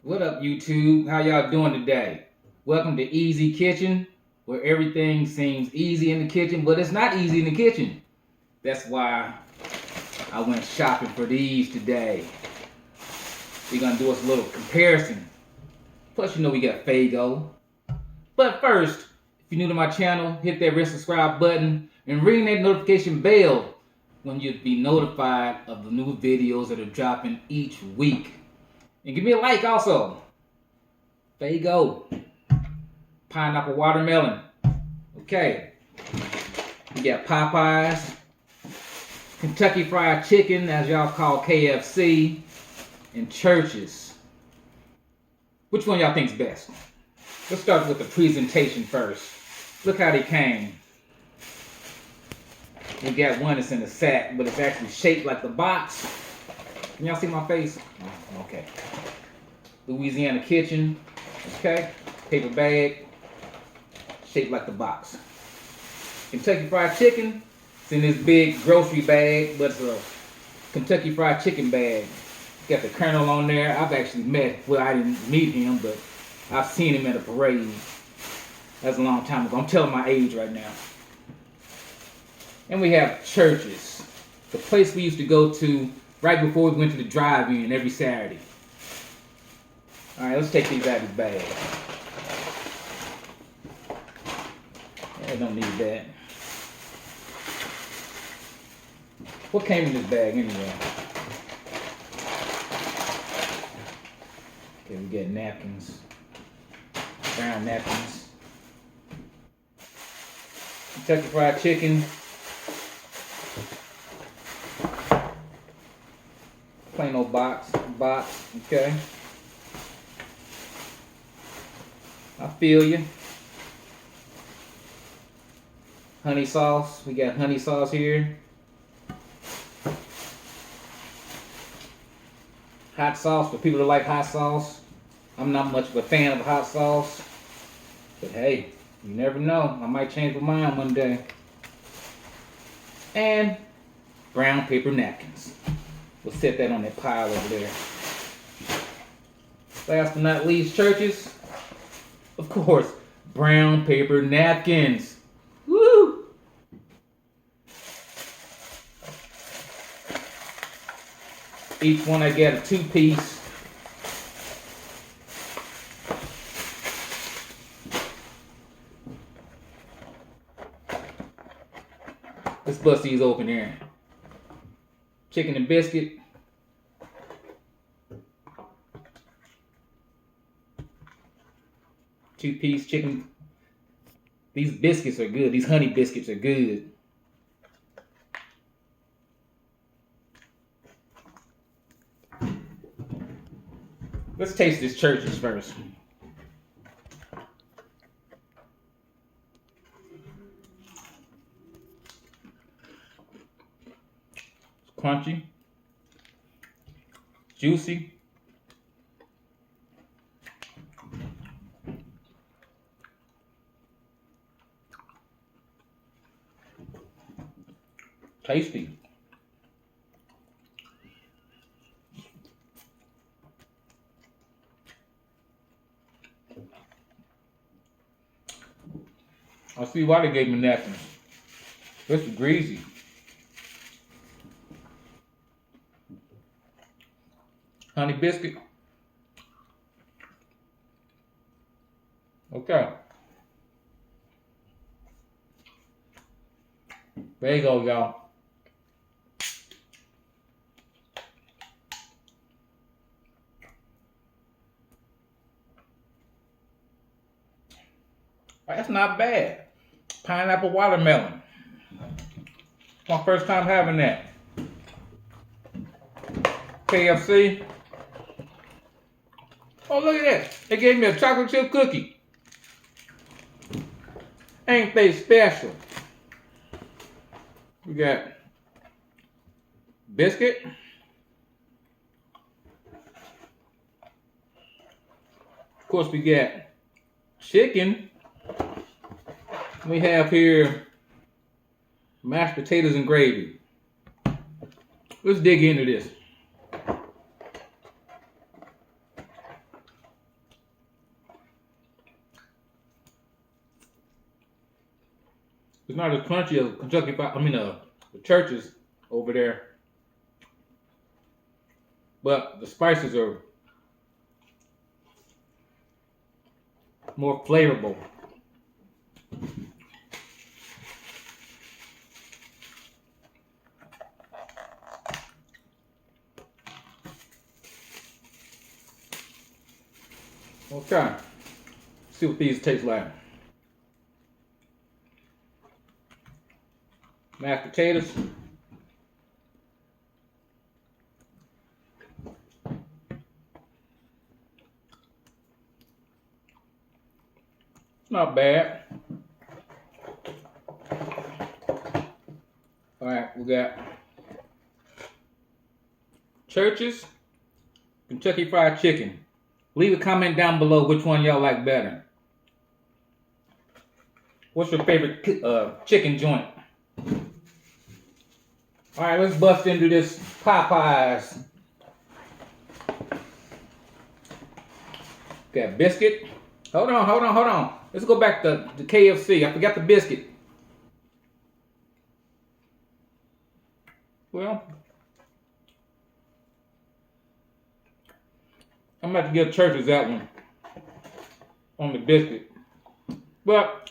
What up, YouTube? How y'all doing today? Welcome to Easy Kitchen, where everything seems easy in the kitchen, but it's not easy in the kitchen. That's why I went shopping for these today. We're gonna do us a little comparison. Plus, we got Fago. But first, if you're new to my channel, hit that red subscribe button and ring that notification bell when you'll be notified of the new videos that are dropping each week. And give me a like also. Fago. Pineapple watermelon. Okay. We got Popeyes. Kentucky Fried Chicken, as y'all call KFC. And Church's. Which one y'all think's best? Let's start with the presentation first. Look how they came. We got one that's in a sack, but it's actually shaped like the box. Can y'all see my face? Okay. Louisiana Kitchen. Okay. Paper bag. Shaped like the box. Kentucky Fried Chicken. It's in this big grocery bag, but it's a Kentucky Fried Chicken bag. Got the Colonel on there. I've actually I didn't meet him, but I've seen him at a parade. That's a long time ago. I'm telling my age right now. And we have Church's, the place we used to go to right before we went to the drive-in every Saturday. All right, let's take these out of the bag. I don't need that. What came in this bag anyway? Okay, we got napkins. Brown napkins. Kentucky Fried Chicken. Plain old box, okay. I feel you. Honey sauce, we got honey sauce here. Hot sauce for people that like hot sauce. I'm not much of a fan of hot sauce, but hey, you never know. I might change my mind one day. And brown paper napkins. We'll set that on that pile over there. Last but not least, Church's. Of course, brown paper napkins. Woo! Each one I get a 2-piece. Let's bust these open here. Chicken and biscuit. Two-piece chicken. These biscuits are good. These honey biscuits are good. Let's taste this Church's first. It's crunchy. Juicy. Tasty. I see why they gave me napkins. This is greasy. Honey biscuit. Okay. There you go, y'all. That's not bad. Pineapple watermelon. My first time having that. KFC. Oh, look at that. They gave me a chocolate chip cookie. Ain't they special? We got biscuit. Of course, we got chicken. We have here mashed potatoes and gravy. Let's dig into this. It's not as crunchy as Kentucky Fried. The churches over there, but the spices are more flavorful. Okay, see what these taste like. Mashed potatoes. Not bad. All right, we got Church's Kentucky Fried Chicken. Leave a comment down below which one y'all like better. What's your favorite chicken joint? All right, let's bust into this Popeyes. Got biscuit. Hold on. Let's go back to the KFC. I forgot the biscuit. Well, I'm about to give Church's that one on the biscuit. But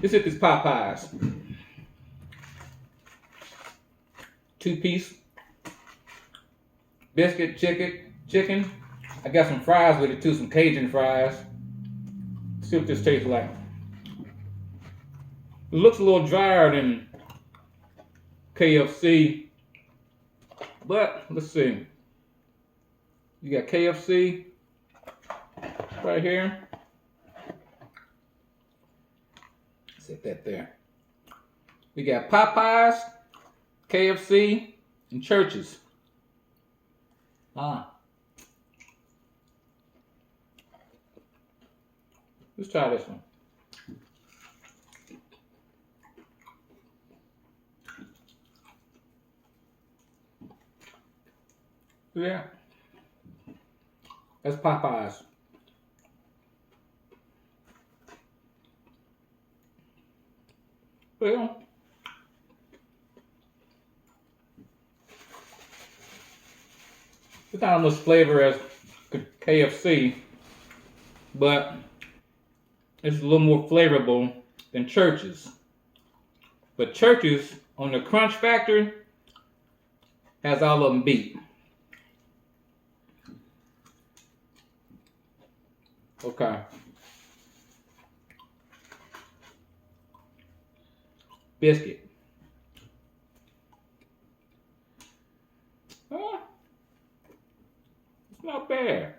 let's hit this Popeyes. 2-piece biscuit chicken. I got some fries with it too, some Cajun fries. Let's see what this tastes like. It looks a little drier than KFC, but let's see. You got KFC right here. Set that there. We got Popeyes, KFC, and Church's. Let's try this one. Yeah. That's Popeyes. Well, it's not as much flavor as KFC, but it's a little more flavorful than Church's. But Church's, on the crunch factor, has all of them beat. Okay. Biscuit. It's not bad.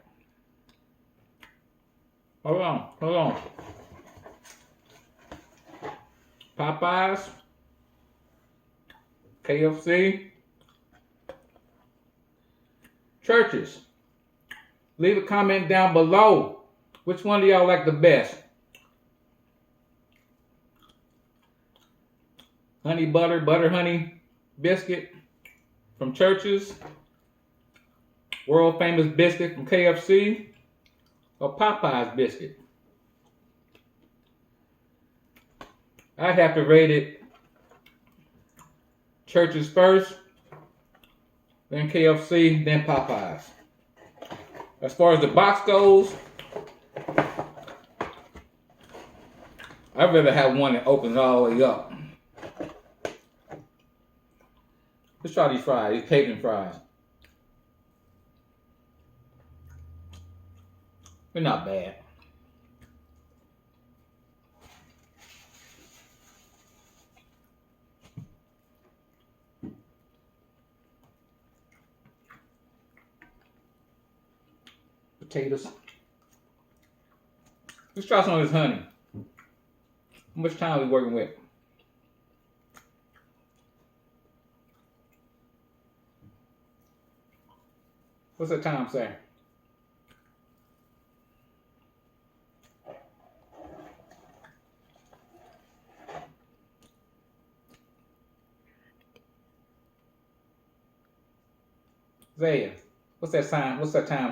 Hold on. Popeyes, KFC, Church's. Leave a comment down below. Which one do y'all like the best? Honey butter honey biscuit from Church's, world famous biscuit from KFC, or Popeyes biscuit? I'd have to rate it Church's first, then KFC, then Popeyes. As far as the box goes, I'd rather have one that opens all the way up. Let's try these fries, these Cajun fries. They're not bad. Potatoes. Let's try some of this honey. How much time are we working with? What's that time say? Zaya, what's that sign? What's that time say?